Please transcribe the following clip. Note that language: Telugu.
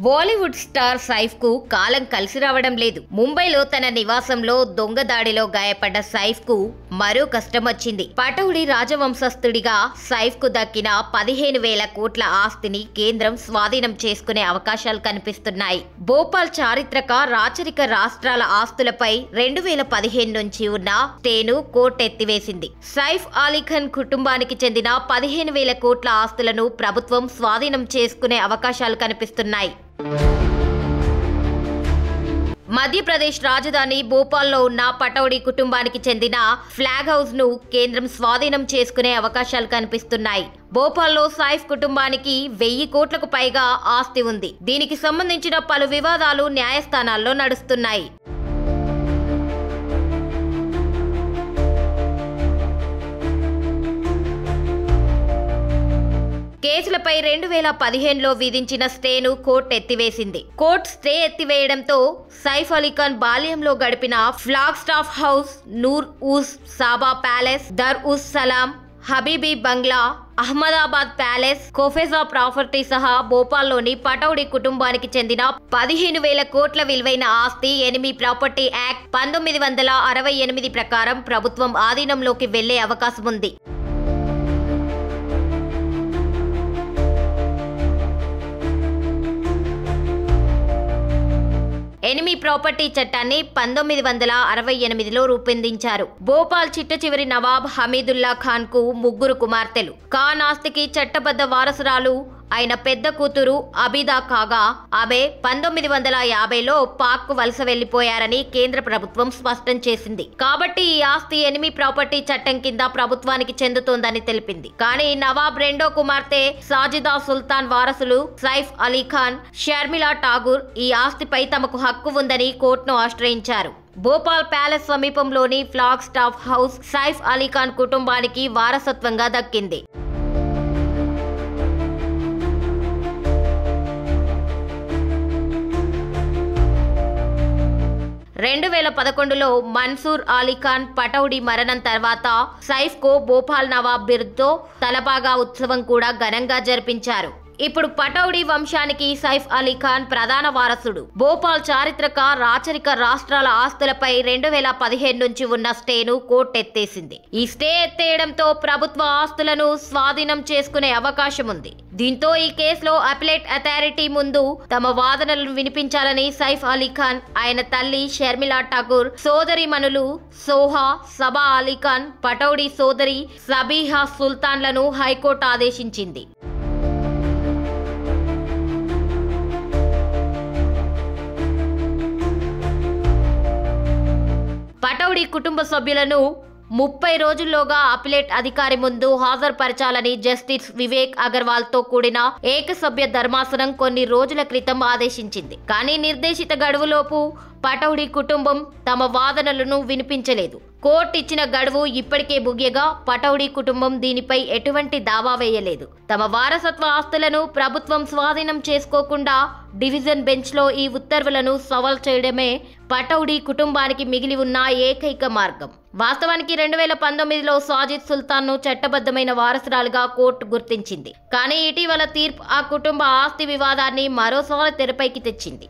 బాలీవుడ్ స్టార్ సైఫ్ కు కాలం కలిసి రావడం లేదు. ముంబైలో తన నివాసంలో దొంగ దాడిలో గాయపడ్డ సైఫ్ కు మరో కష్టం వచ్చింది. పటౌడి రాజవంశస్థుడిగా సైఫ్ కు దక్కిన 15,000 కోట్ల ఆస్తిని కేంద్రం స్వాధీనం చేసుకునే అవకాశాలు కనిపిస్తున్నాయి. భోపాల్ చారిత్రక రాచరిక రాష్ట్రాల ఆస్తులపై 2015 నుంచి ఉన్న స్టేను కోర్టు ఎత్తివేసింది. సైఫ్ అలీఖాన్ కుటుంబానికి చెందిన 15,000 కోట్ల ఆస్తులను ప్రభుత్వం స్వాధీనం చేసుకునే అవకాశాలు కనిపిస్తున్నాయి. మధ్యప్రదేశ్ రాజధాని భోపాల్లో ఉన్న పటౌడి కుటుంబానికి చెందిన ఫ్లాగ్ హౌస్ ను కేంద్రం స్వాధీనం చేసుకునే అవకాశాలు కనిపిస్తున్నాయి. భోపాల్లో సైఫ్ కుటుంబానికి 1000 కోట్లకు పైగా ఆస్తి ఉంది. దీనికి సంబంధించిన పలు వివాదాలు న్యాయస్థానాల్లో నడుస్తున్నాయి. కేసులపై 2015లో విధించిన స్టేను కోర్టు ఎత్తివేసింది. కోర్టు స్టే ఎత్తివేయడంతో సైఫ్ అలీఖాన్ బాల్యంలో గడిపిన flagstaff house, Noor us Saba palace, Dar us Salam, Habibi bungalow, Ahmedabad palace, Kohefiza property సహా భోపాల్లోని పటౌడి కుటుంబానికి చెందిన 15,000 కోట్ల విలువైన ఆస్తి ఎనిమీ ప్రాపర్టీ యాక్ట్ 1968 ప్రకారం ప్రభుత్వం ఆధీనంలోకి వెళ్లే అవకాశం ఉంది. ఎనిమీ ప్రాపర్టీ చట్టాన్ని 1968లో రూపొందించారు. భోపాల్ చిట్టచివరి నవాబ్ హమీదుల్లా ఖాన్ కు 3 కుమార్తెలు. ఖాన్ ఆస్తికి చట్టబద్ధ వారసురాలు ఆయన పెద్ద కూతురు అబిదా కాగా ఆమె 1950లో పాక్ కు వలస వెళ్లిపోయారని కేంద్ర ప్రభుత్వం స్పష్టం చేసింది. కాబట్టి ఈ ఆస్తి ఎనిమీ ప్రాపర్టీ చట్టం కింద ప్రభుత్వానికి చెందుతోందని తెలిపింది. కానీ నవాబ్ రెండో కుమార్తె సాజిదా సుల్తాన్ వారసులు సైఫ్ అలీఖాన్, షర్మిలా ఠాగూర్ ఈ ఆస్తిపై తమకు హక్కు ఉందని కోర్టును ఆశ్రయించారు. భోపాల్ ప్యాలెస్ సమీపంలోని flag staff house Saif Ali Khan కుటుంబానికి వారసత్వంగా దక్కింది. 2011లో మన్సూర్ అలీఖాన్ పటౌడి మరణం తర్వాత సైఫ్ కు భోపాల్ నవాబ్ బిరుదుతో తలపాగా ఉత్సవం కూడా ఘనంగా జరిపించారు. ఇప్పుడు పటౌడి వంశానికి సైఫ్ అలీఖాన్ ప్రధాన వారసుడు. భోపాల్ చారిత్రక రాచరిక రాష్ట్రాల ఆస్తులపై 2015 నుంచి ఉన్న స్టేను కోర్టు ఎత్తేసింది. ఈ స్టే ఎత్తేయడంతో ప్రభుత్వ ఆస్తులను స్వాధీనం చేసుకునే అవకాశం ఉంది. దీంతో ఈ కేసులో అపిలేట్ అథారిటీ ముందు తమ వాదనలను వినిపించాలని సైఫ్ అలీఖాన్, ఆయన తల్లి షర్మిలా ఠాగూర్, సోదరి మనులు సోహా, సబా అలీఖాన్, పటౌడి సోదరి సబీహా సుల్తాన్లను హైకోర్టు ఆదేశించింది. పటౌడి కుటుంబ సభ్యులను 30 రోజుల్లోగా అపిలేట్ అధికారి ముందు హాజరుపరచాలని జస్టిస్ వివేక్ అగర్వాల్ తో కూడిన ఏకసభ్య ధర్మాసనం కొన్ని రోజుల క్రితం ఆదేశించింది. కానీ నిర్దేశిత గడువులోపు పటౌడి కుటుంబం తమ వాదనలను వినిపించలేదు. కోర్టు ఇచ్చిన గడువు ఇప్పటికే ముగియగా పటౌడి కుటుంబం దీనిపై ఎటువంటి దావా వేయలేదు. తమ వారసత్వ ఆస్తులను ప్రభుత్వం స్వాధీనం చేసుకోకుండా డివిజన్ బెంచ్ లో ఈ ఉత్తర్వులను సవాల్ చేయడమే పటౌడి కుటుంబానికి మిగిలి ఉన్న ఏకైక మార్గం. వాస్తవానికి 2019లో సాజిద్ సుల్తాన్ ను చట్టబద్ధమైన వారసురాలుగా కోర్టు గుర్తించింది. కానీ ఇటీవల తీర్పు ఆ కుటుంబ ఆస్తి వివాదాన్ని మరోసారి తెరపైకి తెచ్చింది.